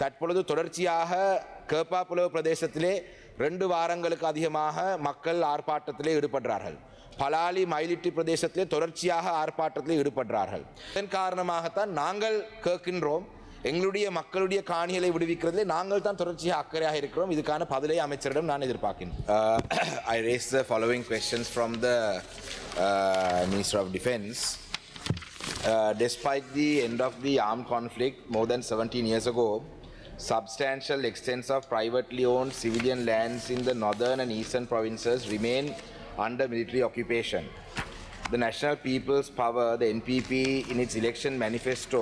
தற்பொழுது தொடர்ச்சியாக கேப்பாப்புலவு பிரதேசத்திலே 2 வாரங்களுக்கு அதிகமாக மக்கள் ஆர்ப்பாட்டத்திலே ஈடுபடுறார்கள். பலாலி மயிலிட்டி பிரதேசத்திலே தொடர்ச்சியாக ஆர்ப்பாட்டத்திலே ஈடுபடுறார்கள். இதன் காரணமாகத்தான் நாங்கள் கேட்கின்றோம், எங்களுடைய மக்களுடைய காணிகளை விடுவிக்கிறதிலே நாங்கள் தான் தொடர்ச்சியாக அக்கறையாக இருக்கிறோம். இதுக்கான பதிலை அமைச்சரிடம் நான் எதிர்பார்க்கின்றேன். I raise the following questions from the Minister of Defence. Despite the end of the armed conflict more than 17 years ago, substantial extents of privately owned civilian lands in the northern and eastern provinces remain under military occupation. The National People's Power, the NPP, in its election manifesto,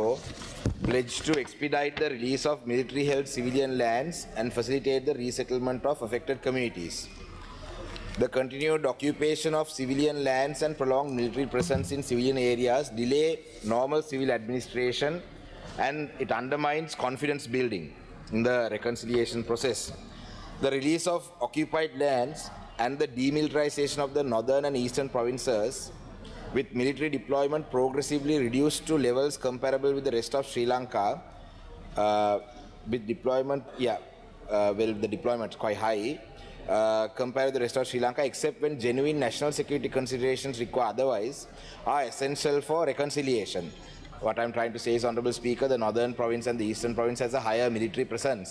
pledged to expedite the release of military-held civilian lands and facilitate the resettlement of affected communities. The continued occupation of civilian lands and prolonged military presence in civilian areas delay normal civil administration, and it undermines confidence building in the reconciliation process. The release of occupied lands and the demilitarization of the northern and eastern provinces, with military deployment progressively reduced to levels comparable with the rest of Sri Lanka, with deployment, the deployment is quite high, compared to the rest of Sri Lanka, except when genuine national security considerations require otherwise, are essential for reconciliation. What I'm trying to say is, Honorable Speaker, the northern province and the eastern province has a higher military presence.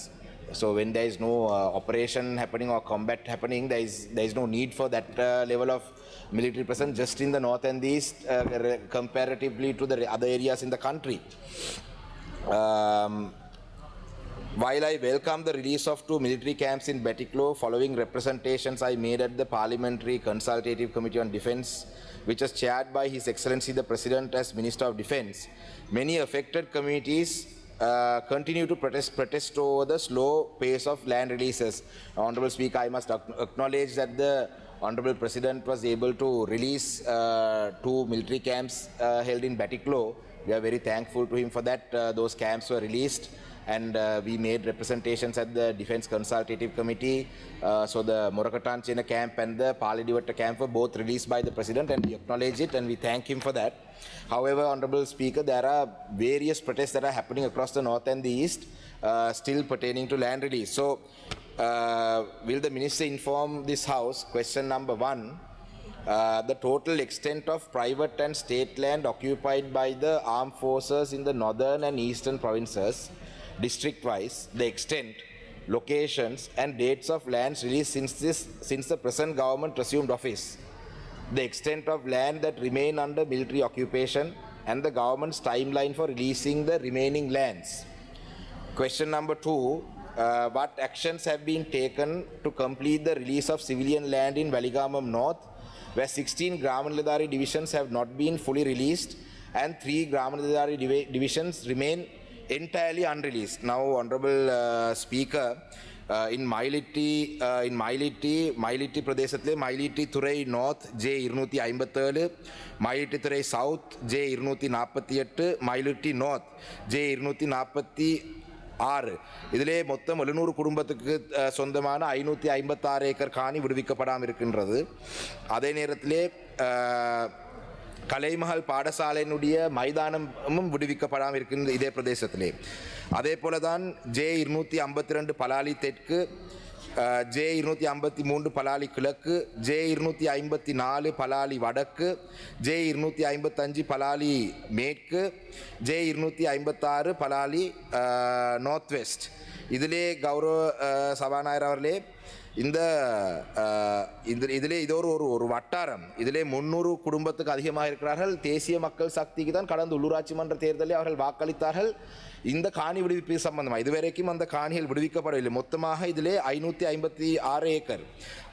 So when there is no operation happening or combat happening, there is no need for that level of military presence just in the north and the east comparatively to the other areas in the country. While I welcome the release of 2 military camps in Batiklo following representations I made at the Parliamentary Consultative Committee on Defence, which was chaired by His Excellency the President as Minister of Defence, many affected communities continue to protest over the slow pace of land releases. Honorable Speaker, I must acknowledge that the Honorable President was able to release 2 military camps held in Batiklo. We are very thankful to him for that. Those camps were released, and we made representations at the Defence Consultative Committee. So the Morakatanchena camp and the Paladivatta camp were both released by the President, and we acknowledge it and we thank him for that. However, Honorable Speaker, there are various protests that are happening across the north and the east still pertaining to land release. So will the Minister inform this House, question number 1, the total extent of private and state land occupied by the armed forces in the northern and eastern provinces, district-wise, the extent, locations and dates of lands released since the present government assumed office, the extent of land that remain under military occupation, and the government's timeline for releasing the remaining lands. Question number 2, what actions have been taken to complete the release of civilian land in Valigamam North, where 16 Gramaladari divisions have not been fully released and 3 Gramaladari divisions remain entirely unreleased. Now, Honorable Speaker, in Mailiti பிரதேசத்திலே Mailiti துறை North J257, Mailiti துறை South J248, Mailiti North J246, இதிலே மொத்தம் 700 குடும்பத்துக்கு சொந்தமான 556 acre காணி விடுவிக்கப்படாமல் இருக்கின்றது. அதே நேரத்திலே கலைமஹல் பாடசாலையினுடைய மைதானமும் விடுவிக்கப்படாமல் இருக்கின்ற இதே பிரதேசத்திலே. அதே போல தான் J252 பலாலி தெற்கு, J253 பலாலி கிழக்கு, J254 பலாலி வடக்கு, J255 பலாலி மேற்கு, J256 பலாலி நார்த் வெஸ்ட். இதிலே கௌரவ சபாநாயகர் அவர்களே, இதிலே இது ஒரு வட்டாரம். இதிலே 300 குடும்பத்துக்கு அதிகமாக இருக்கிறார்கள். தேசிய மக்கள் சக்திக்கு தான் கடந்த உள்ளூராட்சி மன்ற தேர்தலில் அவர்கள் வாக்களித்தார்கள் இந்த காணி விடுவிப்பு சம்பந்தமாக. இதுவரைக்கும் அந்த காணிகள் விடுவிக்கப்படவில்லை. மொத்தமாக இதிலே 556 ஏக்கர்.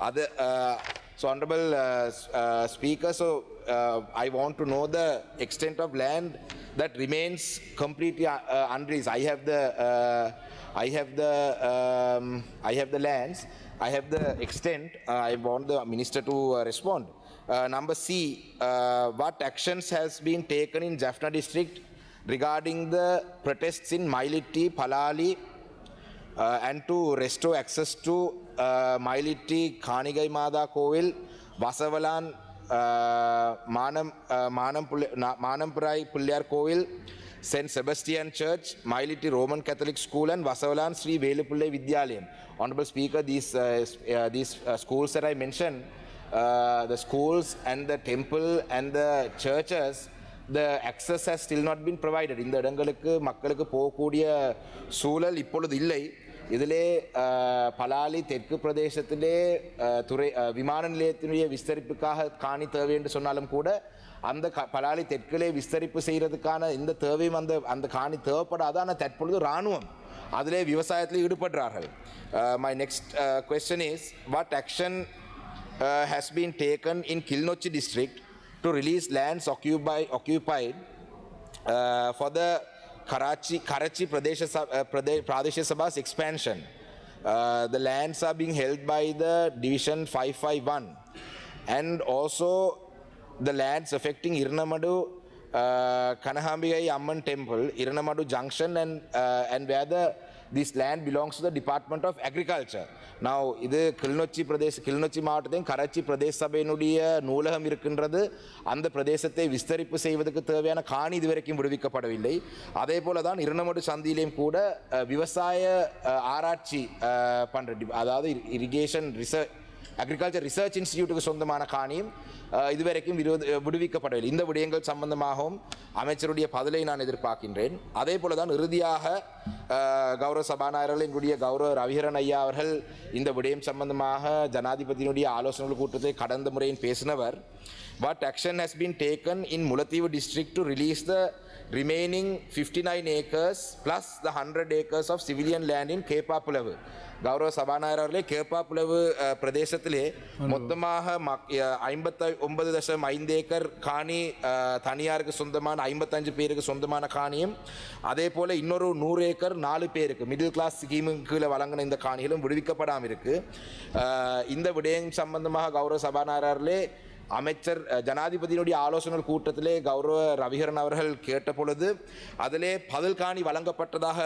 அது so honorable speaker, so I want to know the extent of land that remains completely unreleased. I have the lands, I have the extent. I want the minister to respond. Number C, what actions has been taken in Jaffna district regarding the protests in Mailiti, Palali, and to restore access to Mailiti, Kanigai Mada Kovil, Vasavalan, Manampurai Pulyar Kovil, St. Sebastian Church, Mailiti Roman Catholic School, and Vasawalan Sri Velupulle Vidyalayam. Honorable Speaker, these schools that I mentioned, the schools and the temple and the churches, the access has still not been provided. இந்த இடங்களுக்கு மக்களுக்கு போகக்கூடிய சூழல் இப்பொழுது இல்லை. இதிலே பலாலி தெற்கு பிரதேசத்திலே விமான நிலையத்தினுடைய விஸ்தரிப்புக்காக காணி தேவை என்று சொன்னாலும் கூட அந்த பலாலி தெற்கிலே விஸ்தரிப்பு செய்கிறதுக்கான இந்த தேவையும் அந்த காணி தேவைப்படாது. ஆனால் தற்பொழுது இராணுவம் அதிலே விவசாயத்தில் ஈடுபடுறார்கள். My next question is, what action has been taken in Kilnochi district to release lands occupied for the Karachi Pradesh Sabha's expansion? The lands are being held by the Division 551, and also the lands affecting Iranamadu Kanahambigai Amman Temple, Iranamadu Junction, and where this land belongs to the Department of Agriculture. Now, இது கிளிநொச்சி மாவட்டத்தின் கராச்சி பிரதேச சபையினுடைய நூலகம் இருக்கின்றது. அந்த பிரதேசத்தை விஸ்தரிப்பு செய்வதற்கு தேவையான காணி இதுவரைக்கும் விடுவிக்கப்படவில்லை. அதே போல தான் இரணமடு சந்தியிலையும் கூட விவசாய ஆராய்ச்சி அதாவது இரிகேஷன் ரிசர்ச் அக்ரிகல்ச்சர் ரிசர்ச் இன்ஸ்டிடியூட்டுக்கு சொந்தமான காணியும் இதுவரைக்கும் விடுவிக்கப்படவில்லை. இந்த விடயங்கள் சம்பந்தமாகவும் அமைச்சருடைய பதிலை நான் எதிர்பார்க்கின்றேன். அதே போல தான் இறுதியாக கௌரவ சபாநாயகர்கள் எங்களுடைய கௌரவ ரவிகரன் ஐயா அவர்கள் இந்த விடயம் சம்பந்தமாக ஜனாதிபதியினுடைய ஆலோசனை கூட்டத்தை கடந்த முறையில் பேசினவர். What action has been taken in Mulattivu district to release the remaining 59 acres plus the 100 acres of civilian land in Kepapulavu? கௌரவ சபாநாயகர்களே, கேப்பாப்புலவு பிரதேசத்திலே மொத்தமாக 59.5 ஏக்கர் காணி தனியாருக்கு சொந்தமான 55 பேருக்கு சொந்தமான காணியும், அதே போல இன்னொரு 100 ஏக்கர் 4 பேருக்கு மிடில் கிளாஸ் ஸ்கீமுக்கு கீழே வழங்கின இந்த காணிகளும் விடுவிக்கப்படாமல் இருக்கு. இந்த விடயம் சம்பந்தமாக கௌரவ சபாநாயகர்களே அமைச்சர் ஜனாதிபதியினுடைய ஆலோசனை கூட்டத்திலே கௌரவ ரவிகரன் அவர்கள் கேட்ட பொழுது அதிலே பதில் காணி வழங்கப்பட்டதாக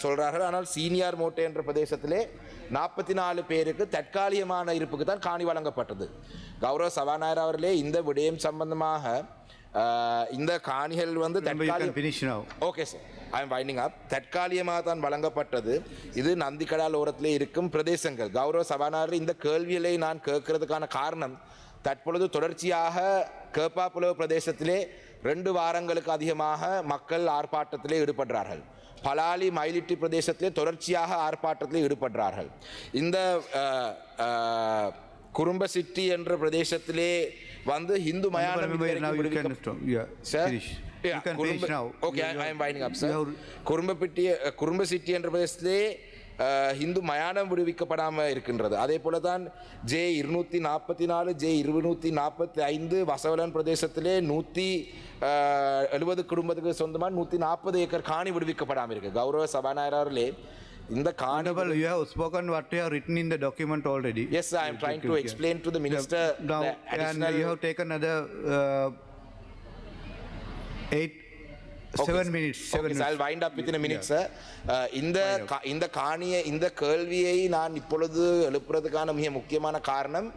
சொல்றார்கள். ஆனால் சீனியர் மோட்டே என்ற பிரதேசத்திலே 44 பேருக்கு தற்காலிகமான இருப்புக்கு தான் காணி வழங்கப்பட்டது. கௌரவ சபாநாயகர் அவர்களே, இந்த விடயம் சம்பந்தமாக இந்த காணிகள் okay sir, I am winding அப். தற்காலிகமாக தான் வழங்கப்பட்டது. இது நந்திக்கடால் ஓரத்திலே இருக்கும் பிரதேசங்கள். கௌரவ சபாநாயகர், இந்த கேள்விகளை நான் கேட்கறதுக்கான காரணம், தற்பொழுது தொடர்ச்சியாக கேப்பாப்புலவு பிரதேசத்திலே 2 வாரங்களுக்கு அதிகமாக மக்கள் ஆர்ப்பாட்டத்திலே ஈடுபடுறார்கள். பலாலி மயிலிட்டி பிரதேசத்திலே தொடர்ச்சியாக ஆர்ப்பாட்டத்திலே ஈடுபடுறார்கள். இந்த குறும்பசிட்டி என்ற பிரதேசத்திலே வந்து இந்து மயானம் குறும்பசிட்டி என்ற பிரதேசத்திலே இந்து மயானம் விடுவிக்கப்படாமல் இருக்கின்றது. அதே போல தான் J244 J245 வசவலன் பிரதேசத்திலே 170 குடும்பத்துக்கு சொந்தமான 140 ஏக்கர் காணி விடுவிக்கப்படாமல் இருக்கு. கௌரவ சபாநாயகர்களே, இந்த காணி you have spoken what you have written in the document already. Yes, I am trying to explain to the minister. And you have taken another 7 minutes. Okay, so I'll wind up within a minute, sir. இந்த காணியை, இந்த கேள்வியை நான் இப்பொழுது எழுப்புறதுக்கான மிக முக்கியமான காரணம்,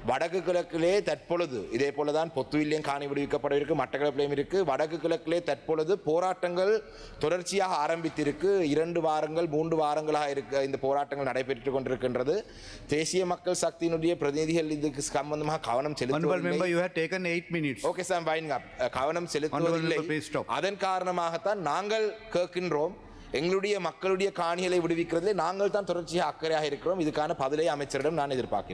வடக்கு கிழக்கிலே தற்பொழுது இதே போலதான் பொத்துவில்லையும் காணி விடுவிக்கப்பட இருக்கு, மட்டக்களப்பிலையும் இருக்கு. வடக்கு கிழக்கிலே தற்பொழுது போராட்டங்கள் தொடர்ச்சியாக ஆரம்பித்திருக்கு. 2 வாரங்கள் 3 வாரங்களாக இருக்கு இந்த போராட்டங்கள் நடைபெற்று கொண்டிருக்கின்றது. தேசிய மக்கள் சக்தியினுடைய பிரதிநிதிகள் இதுக்கு சம்பந்தமாக கவனம் செலுத்துவதில்லை. ஓகே சார், கவனம் செலுத்துவதில்லை. அதன் காரணமாகத்தான் நாங்கள் கேட்கின்றோம், எங்களுடைய மக்களுடைய காணிகளை விடுவிக்கிறதிலே நாங்கள் தான் தொடர்ச்சியாக அக்கறையாக இருக்கிறோம். இதுக்கான பதிலை அமைச்சரிடம் நான் எதிர்பார்க்கின்றேன்.